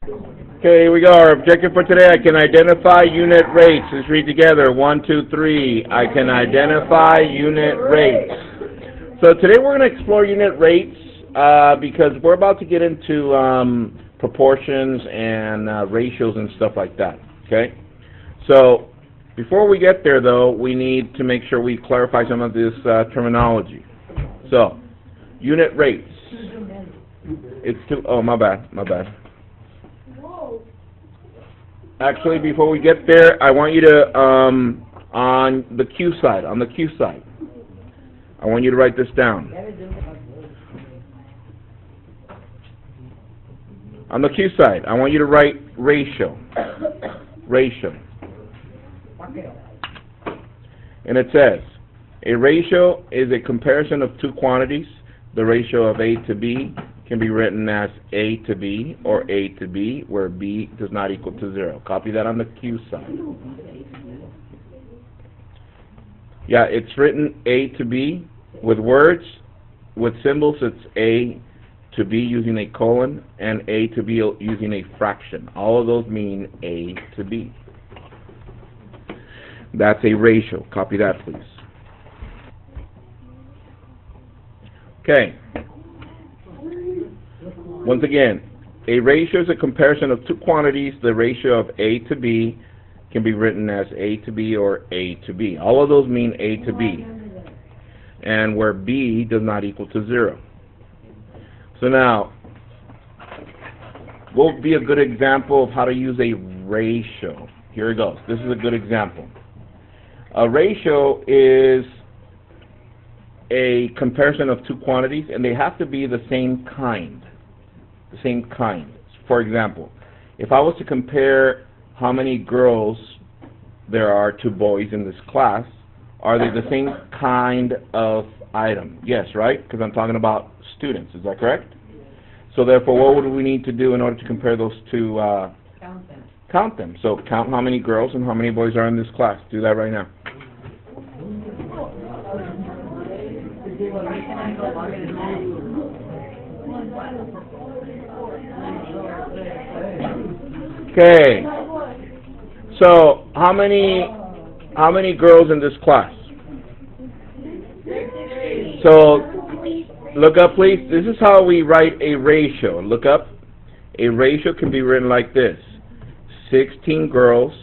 Okay, here we go. Our objective for today, I can identify unit rates. Let's read together. 1, 2, 3. I can identify unit rates. So today we're going to explore unit rates because we're about to get into proportions and ratios and stuff like that. Okay? So before we get there, though, we need to make sure we clarify some of this terminology. So, unit rates. Oh, my bad. Actually, before we get there, I want you to, on the Q side, I want you to write this down. On the Q side, I want you to write ratio. And it says, a ratio is a comparison of two quantities. The ratio of A to B can be written as A to B or A to B, where B does not equal to 0. Copy that on the Q side. Yeah, it's written A to B with words, with symbols. It's A to B using a colon and A to B using a fraction. All of those mean A to B. That's a ratio. Copy that, please. Okay. Once again, a ratio is a comparison of two quantities. The ratio of A to B can be written as A to B or A to B. All of those mean A to B, and where B does not equal to 0. So now, what would be a good example of how to use a ratio? Here it goes. This is a good example. A ratio is a comparison of two quantities, and they have to be the same kind. For example, if I was to compare how many girls there are to boys in this class, are they the same kind of item? Yes, right? Because I'm talking about students. Is that correct? So therefore, what would we need to do in order to compare those two? Count them. So count how many girls and how many boys are in this class. Do that right now. Okay. So how many girls in this class? So look up, please. This is how we write a ratio. Look up. A ratio can be written like this: 16 girls.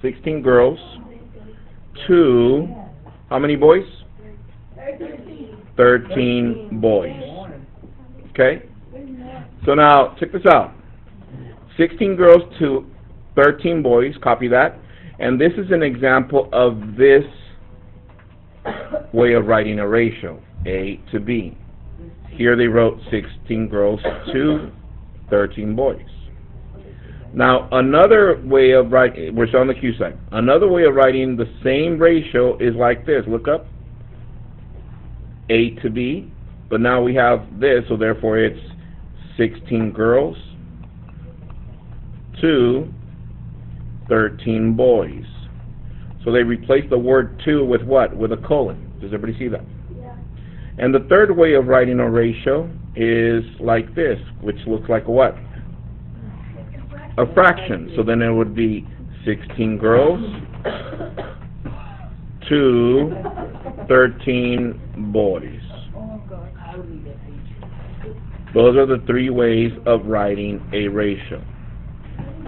16 girls to how many boys? 13 boys. Okay? So now, check this out. 16 girls to 13 boys, copy that. And this is an example of this way of writing a ratio, A to B. Here they wrote 16 girls to 13 boys. Now, another way of writing, we're still on the Q side. Another way of writing the same ratio is like this. Look up. A to B. But now we have this, so therefore it's 16 girls to 13 boys. So they replace the word to with what? With a colon. Does everybody see that? Yeah. And the third way of writing a ratio is like this, which looks like a what? A fraction. So then it would be 16 girls to 13 boys. Those are the three ways of writing a ratio.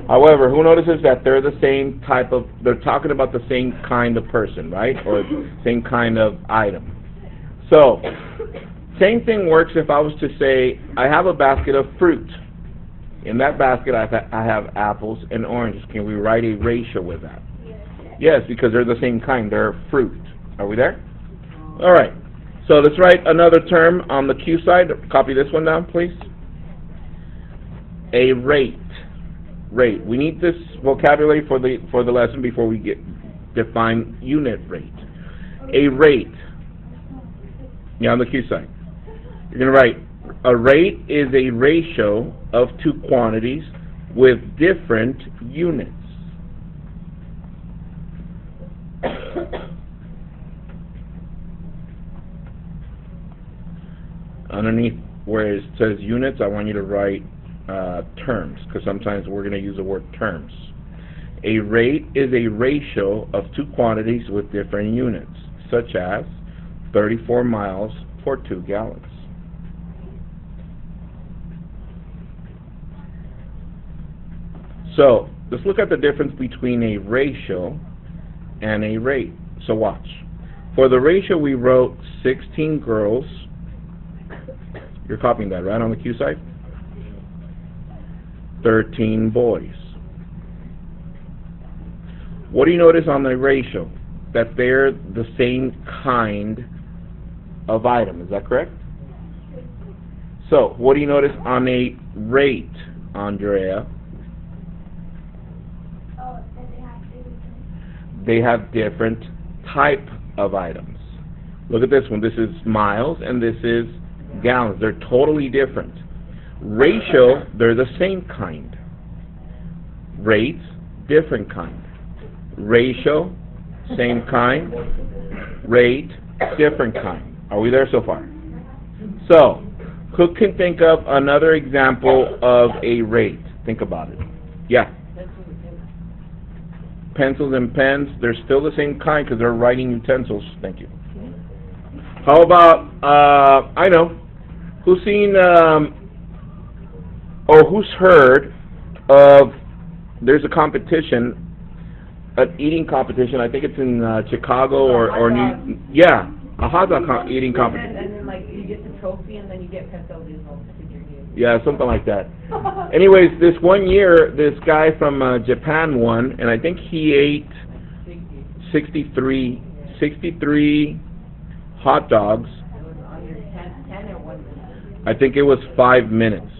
However, who notices that they're the same type of, they're talking about the same kind of person, right? Or same kind of item. So, same thing works if I was to say, I have a basket of fruit. In that basket, I have apples and oranges. Can we write a ratio with that? Yes, because they're the same kind. They're fruit. Are we there? All right. So let's write another term on the Q side. Copy this one down, please. A rate. Rate. We need this vocabulary for the lesson before we define unit rate. A rate. Yeah, on the Q side. You're going to write, a rate is a ratio of two quantities with different units. Underneath where it says units, I want you to write terms, because sometimes we're going to use the word terms. A rate is a ratio of two quantities with different units, such as 34 miles for 2 gallons. So, let's look at the difference between a ratio and a rate. So watch. For the ratio, we wrote 16 girls. You're copying that, right, on the Q side? 13 boys. What do you notice on the ratio? That they're the same kind of item. Is that correct? So, what do you notice on a rate, Andrea? They have different type of items. Look at this one. This is miles and this is gallons. They're totally different. Ratio, they're the same kind. Rates, different kind. Ratio, same kind. Rate, different kind. Are we there so far? So, who can think of another example of a rate? Think about it. Yeah. Pencils and pens, they're still the same kind because they're writing utensils. Thank you. How about, I know, who's seen, or who's heard of, there's a competition, an eating competition, I think it's in Chicago or New, yeah, a hot dog eating competition. And then, like, you get the trophy and then you get pencils. Yeah, something like that. Anyways, this one year, this guy from Japan won, and I think he ate 63 hot dogs. It was under 10 or 1 minute. I think it was 5 minutes.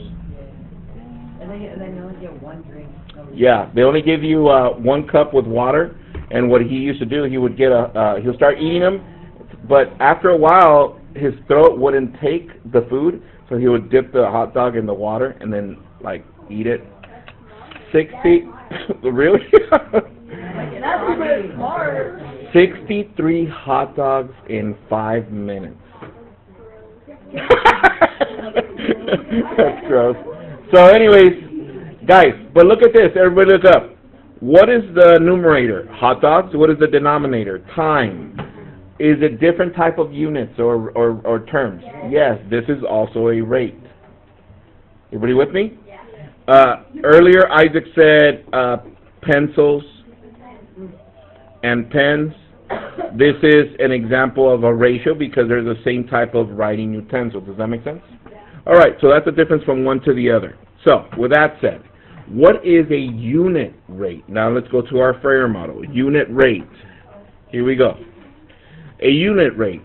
And then you only get one drink. Yeah, they only give you 1 cup with water, and what he used to do, he would get he'll start eating them, but after a while, his throat wouldn't take the food, so he would dip the hot dog in the water and then, like, eat it. 60, really? 63 hot dogs in 5 minutes. That's gross. So anyways, guys, but look at this. Everybody look up. What is the numerator? Hot dogs. What is the denominator? Time. Is it different type of units or terms? Yes, this is also a rate. Everybody with me? Earlier, Isaac said pencils and pens. This is an example of a ratio because they're the same type of writing utensil. Does that make sense? All right, so that's the difference from one to the other. So, with that said, what is a unit rate? Now let's go to our Freyer model. Unit rate. Here we go. A unit rate.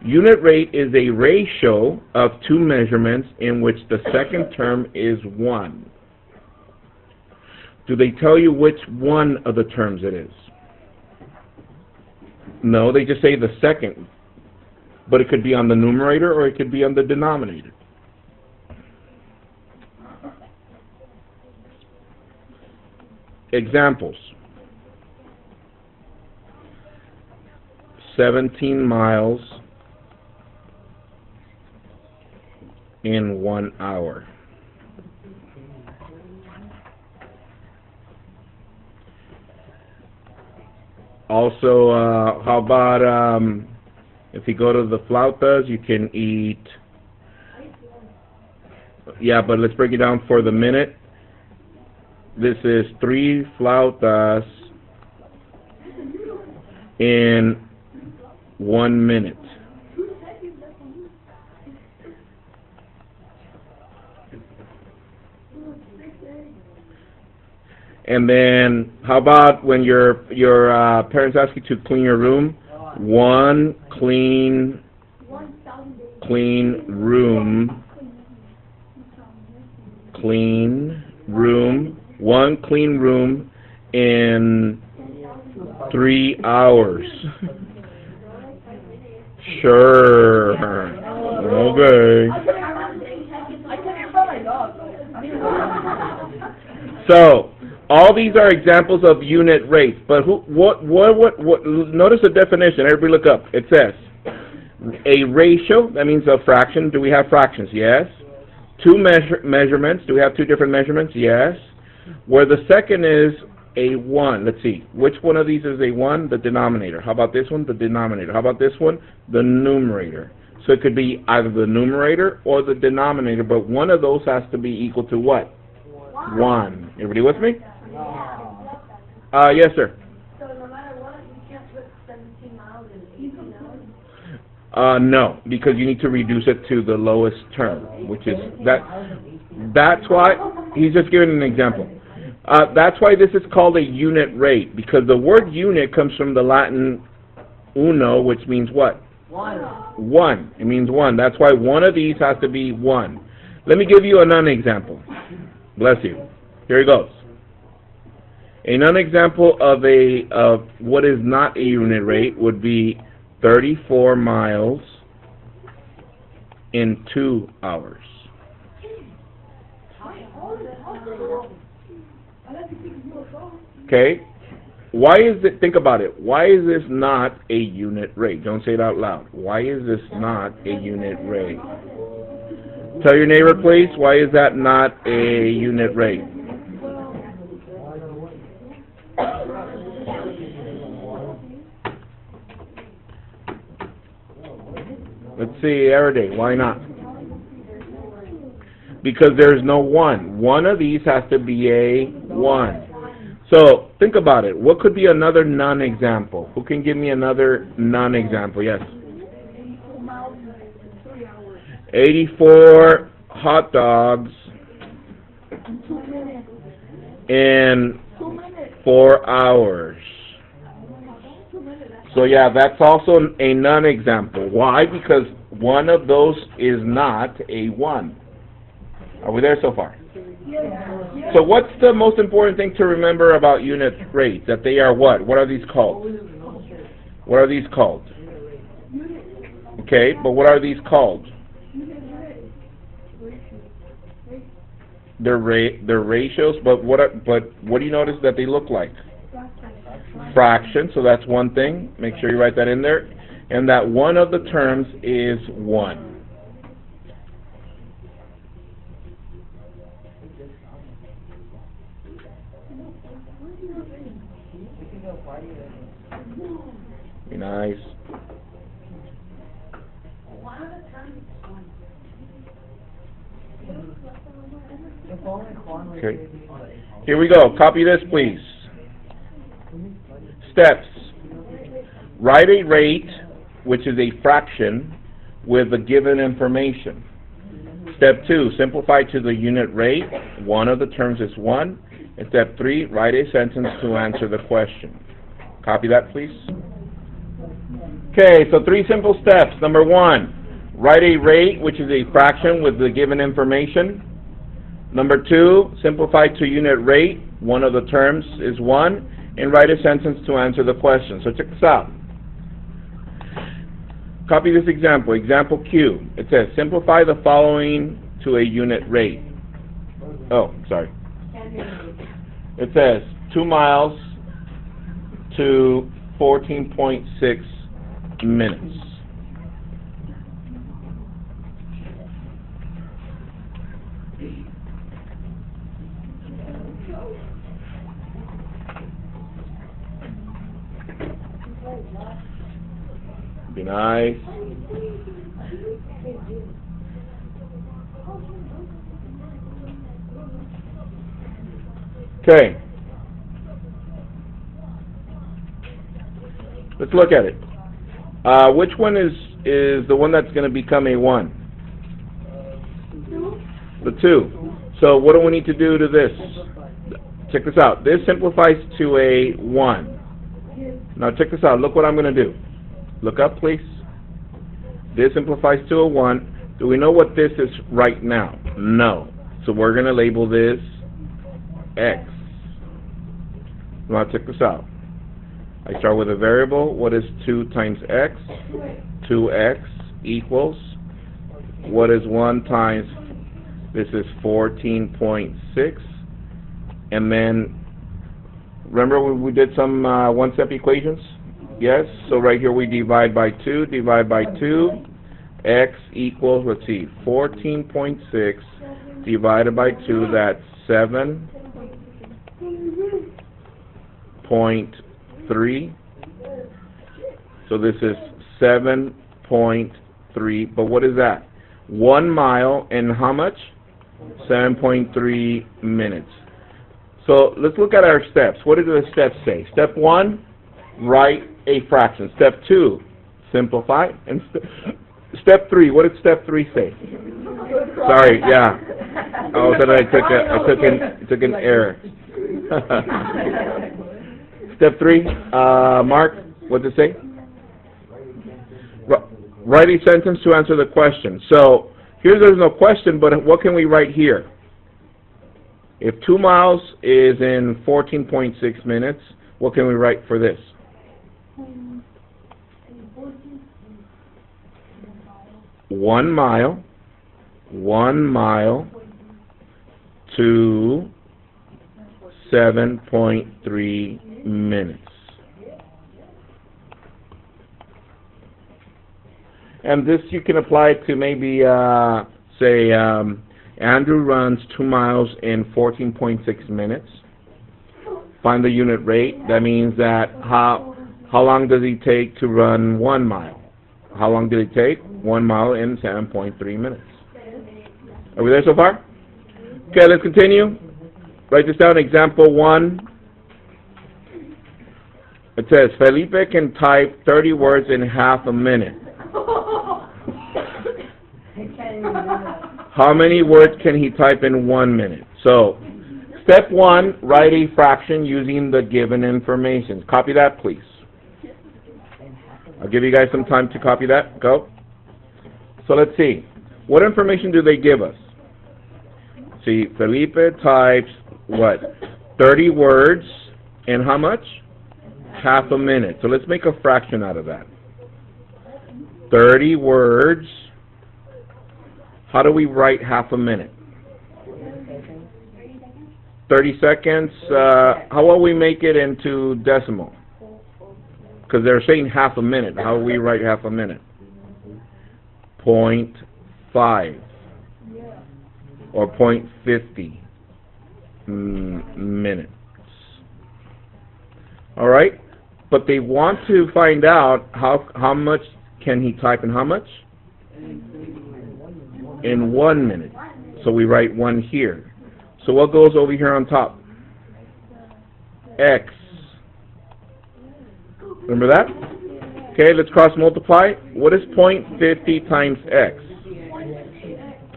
Unit rate is a ratio of two measurements in which the second term is 1. Do they tell you which one of the terms it is? No, they just say the second. But it could be on the numerator or it could be on the denominator. Examples. 17 miles in 1 hour. Also, how about if you go to the flautas, you can eat, yeah, but let's break it down for the minute. This is 3 flautas in 1 minute. And then, how about when your parents ask you to clean your room? 1 clean room. Clean room. 1 clean room in 3 hours. Sure. Okay. So, all these are examples of unit rates, but what, notice the definition, everybody look up. It says, a ratio, that means a fraction. Do we have fractions? Yes. two measurements. Do we have two different measurements? Yes. Where the second is a 1. Let's see. Which one of these is a 1? The denominator. How about this one? The denominator. How about this one? The numerator. So it could be either the numerator or the denominator, but one of those has to be equal to what? 1. Everybody with me? Yes, sir. So no matter what, you can't put 17 miles in 18 hours? No, because you need to reduce it to the lowest term, which is that. That's why he's just giving an example. That's why this is called a unit rate, because the word unit comes from the Latin uno, which means what? 1. 1. It means 1. That's why one of these has to be 1. Let me give you a non-example. Bless you. Here it goes. A non-example of what is not a unit rate would be 34 miles in 2 hours. Okay? Why is it, think about it, why is this not a unit rate? Don't say it out loud. Why is this not a unit rate? Tell your neighbor, please, why is that not a unit rate? Let's see, Araday, why not? Because there's no 1. One of these has to be a 1. So, think about it. What could be another non-example? Who can give me another non-example? Yes. 84 hot dogs in 4 hours. So yeah, that's also a non-example. Why? Because one of those is not a 1. Are we there so far? So what's the most important thing to remember about unit rates? That they are what? What are these called? What are these called? Okay, but what are these called? They're ratios, but what do you notice that they look like? Fraction, so that's one thing. Make sure you write that in there. And that one of the terms is 1. Be nice. Okay. Here we go. Copy this, please. Steps. Write a rate, which is a fraction, with the given information. Step 2, simplify to the unit rate. One of the terms is 1. And step 3, write a sentence to answer the question. Copy that, please. Okay, so 3 simple steps. Number 1, write a rate, which is a fraction, with the given information. Number 2, simplify to unit rate. One of the terms is 1. And write a sentence to answer the question. So check this out. Copy this example. Example Q. It says, simplify the following to a unit rate. Oh, sorry. It says 2 miles to 14.6 minutes. Be nice. Okay. Let's look at it. Which one is the one that's going to become a 1? The 2. So what do we need to do to this? Check this out. This simplifies to a 1. Now check this out. Look what I'm going to do. Look up, please. This simplifies to a 1. Do we know what this is right now? No. So we're going to label this X. Now check this out. I start with a variable. What is 2 times X? 2X equals. What is 1 times? This is 14.6. And then, remember when we did some one-step equations? Yes, so right here we divide by 2, X equals, let's see, 14.6 divided by 2, that's 7.3. So this is 7.3, but what is that? 1 mile in how much? 7.3 minutes. So let's look at our steps. What do the steps say? Step 1, write a fraction. Step 2, simplify. And step 3, what did step 3 say? Sorry, yeah. Oh, then I took an error. Step 3, Mark, what did it say? Write a sentence to answer the question. So here there's no question, but what can we write here? If 2 miles is in 14.6 minutes, what can we write for this? 1 mile to 7.3 minutes. And this you can apply to maybe, say, Andrew runs 2 miles in 14.6 minutes. Find the unit rate. That means that how long does he take to run 1 mile? How long did it take? 1 mile in 7.3 minutes. Are we there so far? Okay, let's continue. Write this down. Example 1. It says, Felipe can type 30 words in half a minute. How many words can he type in 1 minute? So, step 1, write a fraction using the given information. Copy that, please. I'll give you guys some time to copy that. Go. So let's see. What information do they give us? See, Felipe types, what? 30 words in how much? Half a minute. So let's make a fraction out of that. 30 words. How do we write half a minute? 30 seconds. How will we make it into decimal? Because they're saying half a minute. How do we write half a minute? 0.5 or 0.50 minutes. All right? But they want to find out how much can he type in how much? In 1 minute. So we write 1 here. So what goes over here on top? X. Remember that? Okay, let's cross multiply. What is 0.50 times X?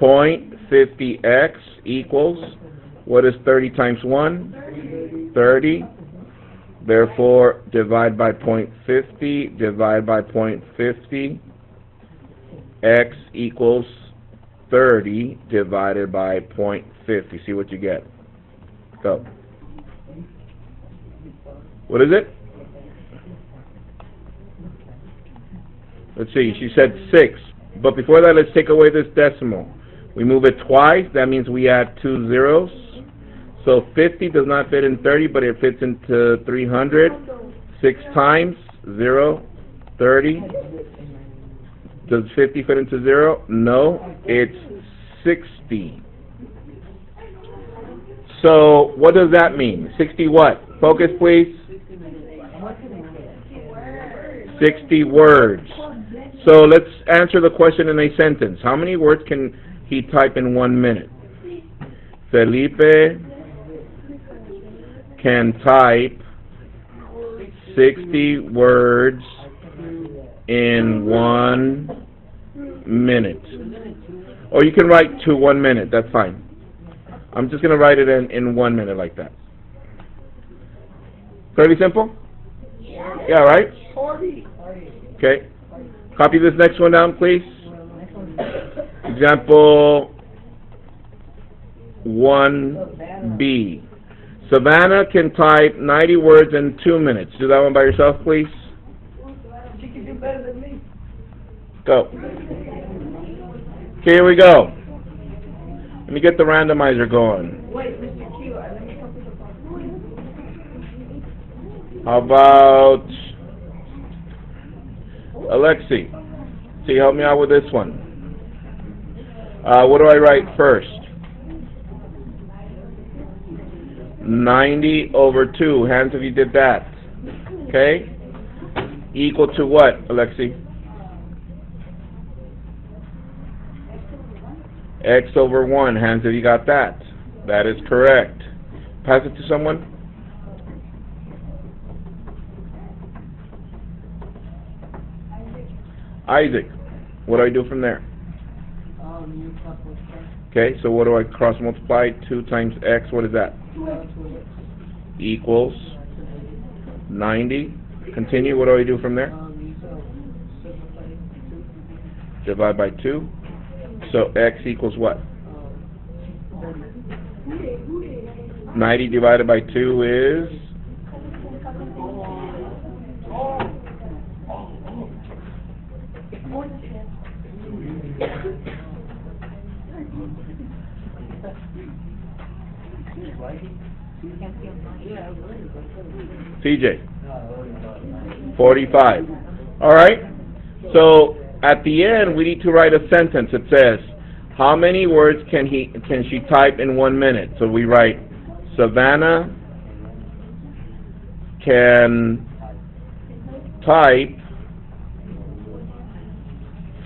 0.50X equals, what is 30 times 1? 30. Therefore, divide by 0.50, divide by 0.50. X equals 30 divided by 0.50. See what you get. Go. What is it? Let's see, she said 6. But before that, let's take away this decimal. We move it twice. That means we add 2 zeros. So 50 does not fit in 30, but it fits into 300. 6 times 0, 30. Does 50 fit into 0? No, it's 60. So what does that mean? 60 what? Focus, please. 60 words. So let's answer the question in a sentence. How many words can he type in 1 minute? Felipe can type 60 words in 1 minute. Or you can write to 1 minute, that's fine. I'm just going to write it in 1 minute like that. Fairly simple? Yeah, right? Okay. Copy this next one down, please. Example 1B. Savannah can type 90 words in 2 minutes. Do that one by yourself, please. She can do better than me. Go. Okay, here we go. Let me get the randomizer going. Wait, Mr. Q, let me copy the box. How about Alexi? see, help me out with this one. What do I write first? 90 over 2. Hands if you did that. Okay? Equal to what, Alexi? X over 1. Hands if you got that. That is correct. Pass it to someone. Isaac. What do I do from there? Okay, so what do I cross multiply? 2 times x, what is that? Equals 90. Continue, what do I do from there? Divide by 2. So x equals what? 90 divided by 2 is? CJ. 45. All right. So at the end, we need to write a sentence. It says, how many words can she type in 1 minute? So we write, Savannah can type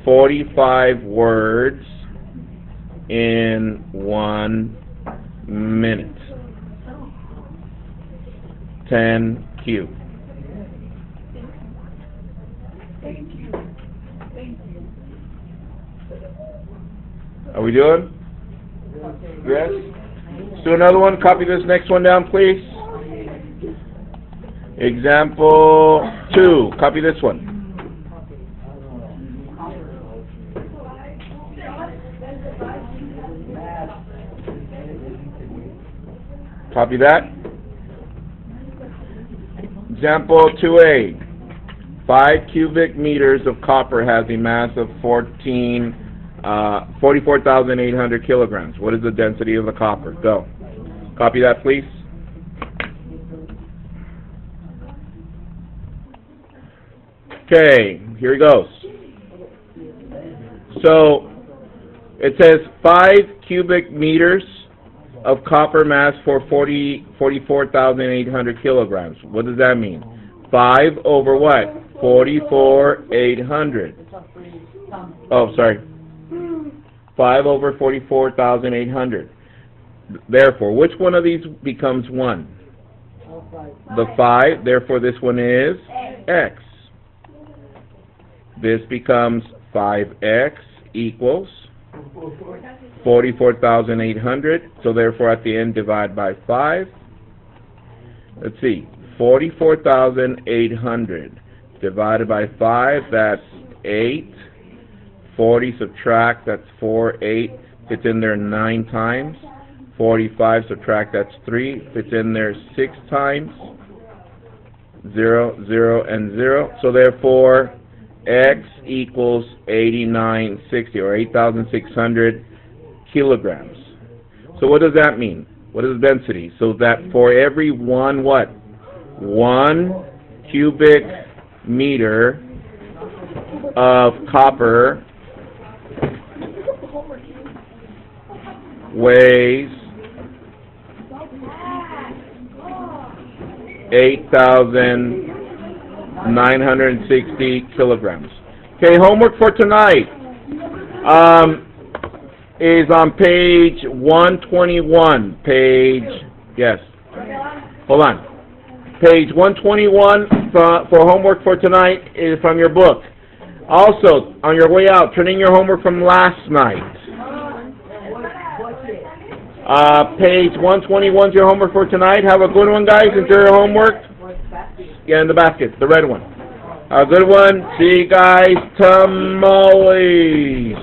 45 words in 1 minute. 10Q. Are we doing? Yes? Let's do another one. Copy this next one down, please. Example 2. Copy this one. Copy that. Example 2A. 5 cubic meters of copper has a mass of 44,800 kilograms. What is the density of the copper? Go. Copy that, please. Okay, here he goes. So, it says 5 cubic meters of copper mass for 44,800 kilograms. What does that mean? 5 over what? 44,800. Oh, sorry. 5 over 44,800. Therefore, which one of these becomes 1? The 5. Therefore, this one is x. This becomes 5x equals 44,800. So therefore, at the end, divide by 5. Let's see. 44,800 divided by 5, that's 8. 40 subtract, that's 4, 8. Fits in there 9 times. 45 subtract, that's 3. Fits in there 6 times. 0, 0, and 0. So therefore, x equals 8960, or 8,600 kilograms. So what does that mean? What is density? So that for every one what? 1 cubic meter of copper weighs 8,960 kilograms. Okay, homework for tonight is on page 121. Yes. Hold on. Page 121 for homework for tonight is from your book. Also, on your way out, turn in your homework from last night. Page 121 is your homework for tonight. Have a good one, guys. Enjoy your homework. Yeah, in the basket, the red one. Have a good one. See you guys. Tamales.